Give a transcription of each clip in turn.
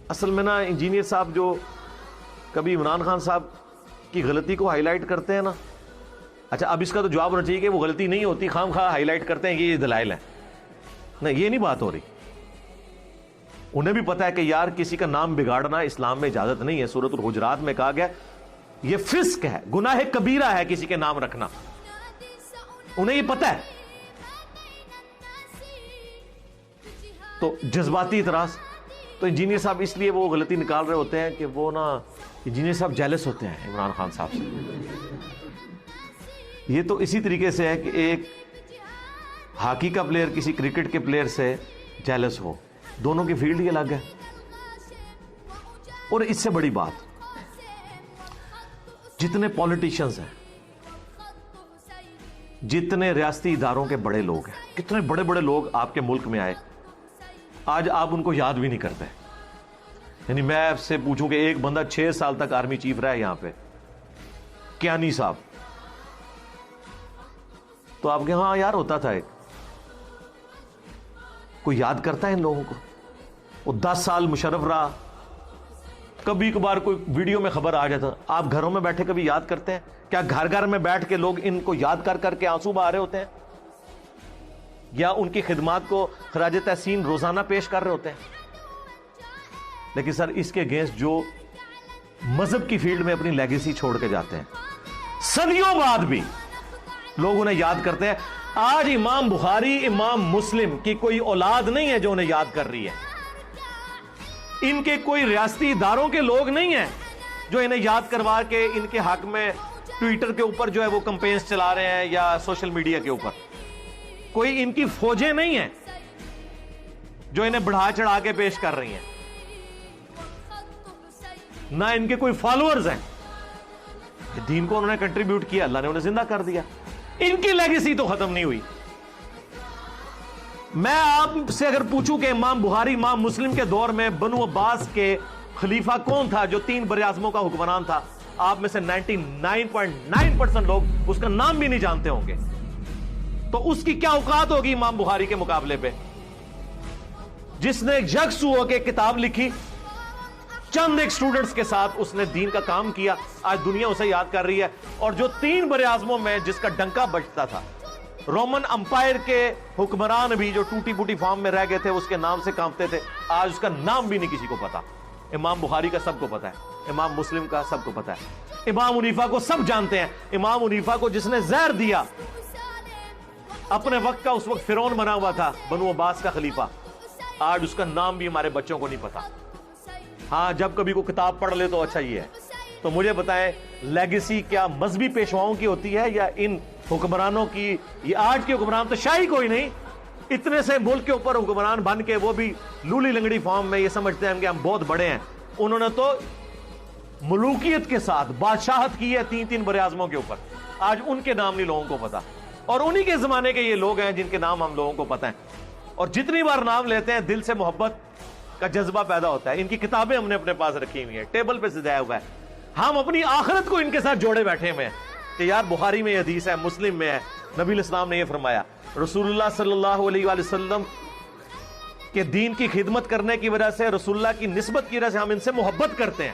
اصل میں نا انجینئر صاحب جو کبھی عمران خان صاحب کی غلطی کو ہائی لائٹ کرتے ہیں نا، اچھا اب اس کا تو جواب ہونا چاہیے کہ وہ غلطی نہیں ہوتی، خام خواہ ہائی لائٹ کرتے ہیں کہ یہ دلائل ہیں. نہیں، یہ نہیں بات ہو رہی. انہیں بھی پتا ہے کہ یار کسی کا نام بگاڑنا اسلام میں اجازت نہیں ہے. سورۃ الحجرات میں کہا گیا یہ فسق ہے، گناہ کبیرہ ہے کسی کے نام رکھنا. انہیں یہ پتا ہے. تو جذباتی اعتراض. تو انجینئر صاحب اس لیے وہ غلطی نکال رہے ہوتے ہیں کہ وہ نا انجینئر صاحب جیلس ہوتے ہیں عمران خان صاحب سے. یہ تو اسی طریقے سے ہے کہ ایک ہاکی کا پلیئر کسی کرکٹ کے پلیئر سے جیلس ہو، دونوں کی فیلڈ ہی الگ ہے. اور اس سے بڑی بات، جتنے پولیٹیشنز ہیں، جتنے ریاستی اداروں کے بڑے لوگ ہیں، کتنے بڑے بڑے لوگ آپ کے ملک میں آئے، آج آپ ان کو یاد بھی نہیں کرتے. یعنی میں آپ سے پوچھوں کہ ایک بندہ 6 سال تک آرمی چیف رہا ہے یہاں پہ، کیانی صاحب، تو آپ کے ہاں یار ہوتا تھا ایک کوئی یاد کرتا ہے ان لوگوں کو. وہ 10 سال مشرف رہا، کبھی کبھار کوئی ویڈیو میں خبر آ جاتا. آپ گھروں میں بیٹھے کبھی یاد کرتے ہیں؟ کیا گھر گھر میں بیٹھ کے لوگ ان کو یاد کر کر کے آنسو بہا رہے ہوتے ہیں، یا ان کی خدمات کو خراج تحسین روزانہ پیش کر رہے ہوتے ہیں؟ لیکن سر اس کے اگینسٹ جو مذہب کی فیلڈ میں اپنی لیگیسی چھوڑ کے جاتے ہیں، صدیوں بعد بھی لوگ انہیں یاد کرتے ہیں. آج امام بخاری، امام مسلم کی کوئی اولاد نہیں ہے جو انہیں یاد کر رہی ہے. ان کے کوئی ریاستی اداروں کے لوگ نہیں ہیں جو انہیں یاد کروا کے ان کے حق میں ٹویٹر کے اوپر جو ہے وہ کمپینز چلا رہے ہیں یا سوشل میڈیا کے اوپر. کوئی ان کی فوجیں نہیں ہیں جو انہیں بڑھا چڑھا کے پیش کر رہی ہیں، نہ ان کے کوئی فالوورز ہیں. دین کو انہوں نے کنٹریبیوٹ کیا، اللہ نے انہیں زندہ کر دیا. ان کی لیگیسی تو ختم نہیں ہوئی. میں آپ سے اگر پوچھوں کہ امام بخاری، امام مسلم کے دور میں بنو عباس کے خلیفہ کون تھا جو 3 براعظموں کا حکمران تھا، آپ میں سے 99.9% لوگ اس کا نام بھی نہیں جانتے ہوں گے. تو اس کی کیا اوقات ہوگی امام بخاری کے مقابلے پہ، جس نے یکسو ہو کے کتاب لکھی، چند ایک سٹوڈنٹس کے ساتھ اس نے دین کا کام کیا، آج دنیا اسے یاد کر رہی ہے. اور جو 3 براعظموں میں جس کا ڈنکا بجتا تھا، رومن امپائر کے حکمران بھی جو ٹوٹی پوٹی فارم میں رہ گئے تھے اس کے نام سے کانپتے تھے، آج اس کا نام بھی نہیں کسی کو پتا. امام بخاری کا سب کو پتا ہے، امام مسلم کا سب کو پتا ہے، امام حنیفہ کو سب جانتے ہیں. امام حنیفہ کو جس نے زہر دیا، اپنے وقت کا اس وقت فرعون بنا ہوا تھا، بنو عباس کا خلیفہ، آج اس کا نام بھی ہمارے بچوں کو نہیں پتا. ہاں جب کبھی کوئی کتاب پڑھ لے تو اچھا یہ ہے. تو مجھے بتائیں لیگیسی کیا مذہبی پیشواؤں کی ہوتی ہے یا ان حکمرانوں کی؟ یہ آج کے حکمران تو شاہی کوئی نہیں، اتنے سے ملک کے اوپر حکمران بن کے وہ بھی لولی لنگڑی فارم میں یہ سمجھتے ہیں کہ ہم بہت بڑے ہیں. انہوں نے تو ملوکیت کے ساتھ بادشاہت کی ہے 3 براعظموں کے اوپر، آج ان کے نام نہیں لوگوں کو پتا. اور انہی کے زمانے کے یہ لوگ ہیں جن کے نام ہم لوگوں کو پتا ہیں. اور جتنی بار نام لیتے ہیں دل سے محبت کا جذبہ پیدا ہوتا ہے. ان کی کتابیں ہم نے اپنے پاس رکھی ہوئی ہیں، ٹیبل پہ سجایا ہوا ہے. ہم اپنی آخرت کو ان کے ساتھ جوڑے بیٹھے ہوئے ہیں کہ یار بخاری میں حدیث ہے، مسلم میں ہے، نبی الاسلام نے یہ فرمایا، رسول اللہ صلی اللہ علیہ وآلہ وسلم کے دین کی خدمت کرنے کی وجہ سے، رسول اللہ کی نسبت کی وجہ سے ہم ان سے محبت کرتے ہیں.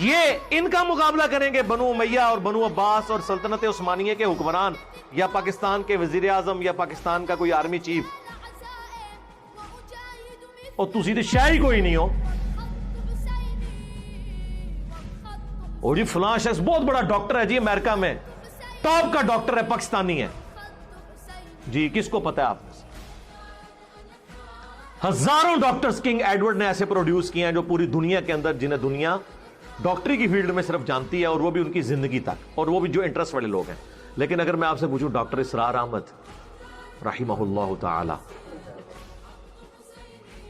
یہ ان کا مقابلہ کریں گے بنو امیہ اور بنو عباس اور سلطنت عثمانیہ کے حکمران، یا پاکستان کے وزیر اعظم، یا پاکستان کا کوئی آرمی چیف. اور تسی تو شاہی کوئی نہیں ہو. اور جی فلاں شخص بہت بڑا ڈاکٹر ہے جی امریکہ میں، ٹاپ کا ڈاکٹر ہے، پاکستانی ہے. جی کس کو پتا ہے؟ آپ میں سے ہزاروں ڈاکٹرز کنگ ایڈورڈ نے ایسے پروڈیوس کیے ہیں جو پوری دنیا کے اندر، جنہیں دنیا ڈاکٹری کی فیلڈ میں صرف جانتی ہے، اور وہ بھی ان کی زندگی تک، اور وہ بھی جو انٹرسٹ والے لوگ ہیں. لیکن اگر میں آپ سے پوچھوں ڈاکٹر اسرار احمد رحمہ اللہ تعالی،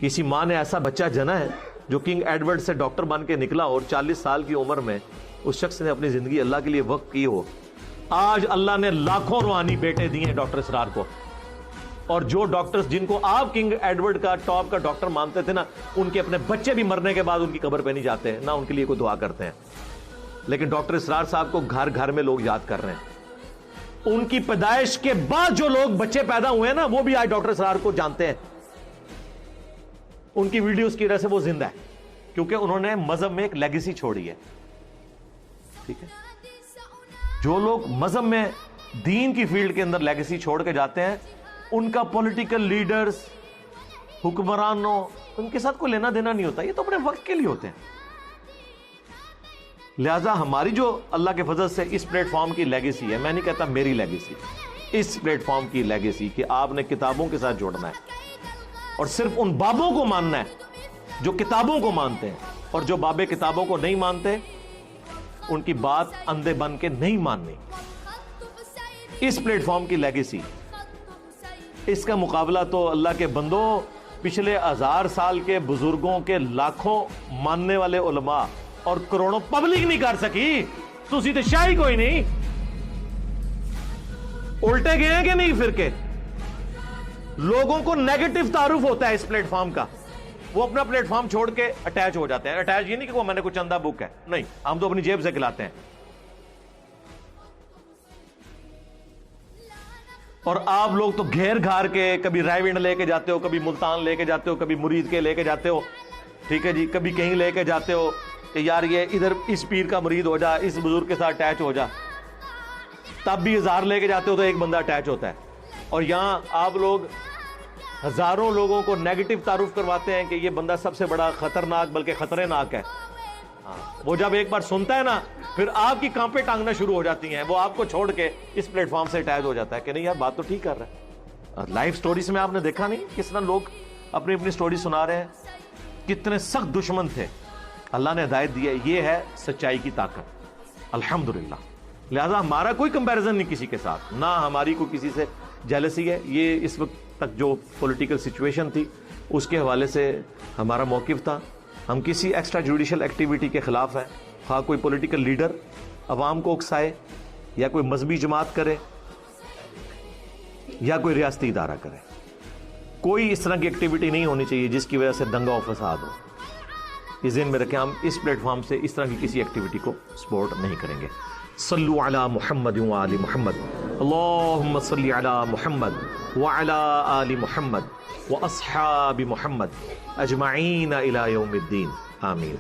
کسی ماں نے ایسا بچہ جنا ہے جو کنگ ایڈورڈ سے ڈاکٹر بن کے نکلا اور 40 سال کی عمر میں اس شخص نے اپنی زندگی اللہ کے لیے وقف کی ہو. آج اللہ نے لاکھوں روحانی بیٹے دیے ہیں ڈاکٹر اسرار کو. اور جو ڈاکٹرز جن کو آپ کنگ ایڈورڈ کا ٹاپ کا ڈاکٹر مانتے تھے نا، ان کے اپنے بچے بھی مرنے کے بعد ان کی قبر پہ نہیں جاتے، نہ ان کے لیے کوئی دعا کرتے ہیں. لیکن ڈاکٹر اسرار صاحب کو گھر گھر میں لوگ یاد کر رہے ہیں. ان کی پیدائش کے بعد جو لوگ بچے پیدا ہوئے ہیں نا، وہ بھی آج ڈاکٹر اسرار کو جانتے ہیں. ان کی ویڈیوز کی وجہ سے وہ زندہ ہے، کیونکہ انہوں نے مذہب میں ایک لیگیسی چھوڑی ہے. ٹھیک ہے، جو لوگ مذہب میں دین کی فیلڈ کے اندر لیگیسی چھوڑ کے جاتے ہیں، ان کا پولیٹیکل لیڈرز، حکمرانوں، ان کے ساتھ کوئی لینا دینا نہیں ہوتا. یہ تو اپنے وقت کے لیے ہوتے ہیں. لہذا ہماری جو اللہ کے فضل سے اس پلیٹ فارم کی لیگیسی ہے، میں نہیں کہتا میری لیگیسی، اس پلیٹ فارم کی لیگیسی کہ آپ نے کتابوں کے ساتھ جوڑنا ہے اور صرف ان بابوں کو ماننا ہے جو کتابوں کو مانتے ہیں، اور جو بابے کتابوں کو نہیں مانتے ان کی بات اندھے بن کے نہیں ماننی. اس پلیٹ فارم کی لیگیسی، اس کا مقابلہ تو اللہ کے بندوں پچھلے 1000 سال کے بزرگوں کے لاکھوں ماننے والے علماء اور کروڑوں پبلک نہیں کر سکی. تسی تے شاہی کوئی نہیں. الٹے گئے ہیں کہ نہیں فرقے؟ لوگوں کو نیگیٹو تعارف ہوتا ہے اس پلیٹ فارم کا، وہ اپنا پلیٹ فارم چھوڑ کے اٹیچ ہو جاتے ہیں. اٹیچ یہ نہیں کہ وہ میں نے کوئی چندہ بک ہے، نہیں، ہم تو اپنی جیب سے کھلاتے ہیں. اور آپ لوگ تو گھیر گھار کے کبھی رائیونڈ لے کے جاتے ہو، کبھی ملتان لے کے جاتے ہو، کبھی مرید کے لے کے جاتے ہو. ٹھیک ہے جی، کبھی کہیں لے کے جاتے ہو کہ یار یہ ادھر اس پیر کا مرید ہو جا، اس بزرگ کے ساتھ اٹیچ ہو جا. تب بھی 1000 لے کے جاتے ہو تو ایک بندہ اٹیچ ہوتا ہے. اور یہاں آپ لوگ ہزاروں لوگوں کو نیگیٹو تعارف کرواتے ہیں کہ یہ بندہ سب سے بڑا خطرناک بلکہ خطرے ناک ہے. وہ جب ایک بار سنتا ہے نا، پھر آپ کی کانپیں ٹانگنا شروع ہو جاتی ہیں. وہ آپ کو چھوڑ کے اس پلیٹ فارم سے اٹیچ ہو جاتا ہے کہ نہیں یار بات تو ٹھیک کر رہا ہے. لائف سٹوریز میں آپ نے دیکھا نہیں کس طرح لوگ اپنی اپنی سٹوری سنا رہے ہیں، کتنے سخت دشمن تھے. اللہ نے ہدایت دی ہے، یہ ہے سچائی کی طاقت الحمدللہ. لہذا ہمارا کوئی کمپیریزن نہیں کسی کے ساتھ، نہ ہماری کوئی کسی سے جیلسی ہے. یہ اس وقت تک جو پولیٹیکل سچویشن تھی اس کے حوالے سے ہمارا موقف تھا. ہم کسی ایکسٹرا جوڈیشل ایکٹیویٹی کے خلاف ہیں، خواہ کوئی پولیٹیکل لیڈر عوام کو اکسائے یا کوئی مذہبی جماعت کرے یا کوئی ریاستی ادارہ کرے. کوئی اس طرح کی ایکٹیویٹی نہیں ہونی چاہیے جس کی وجہ سے دنگا و فساد ہو. یہ ذہن میں رکھیں، ہم اس پلیٹ فارم سے اس طرح کی کسی ایکٹیویٹی کو سپورٹ نہیں کریں گے. صلو علی محمد وآل محمد، اللہم صلی علی محمد وعلی آل محمد واصحاب محمد اجمعین الی یوم الدین، آمین.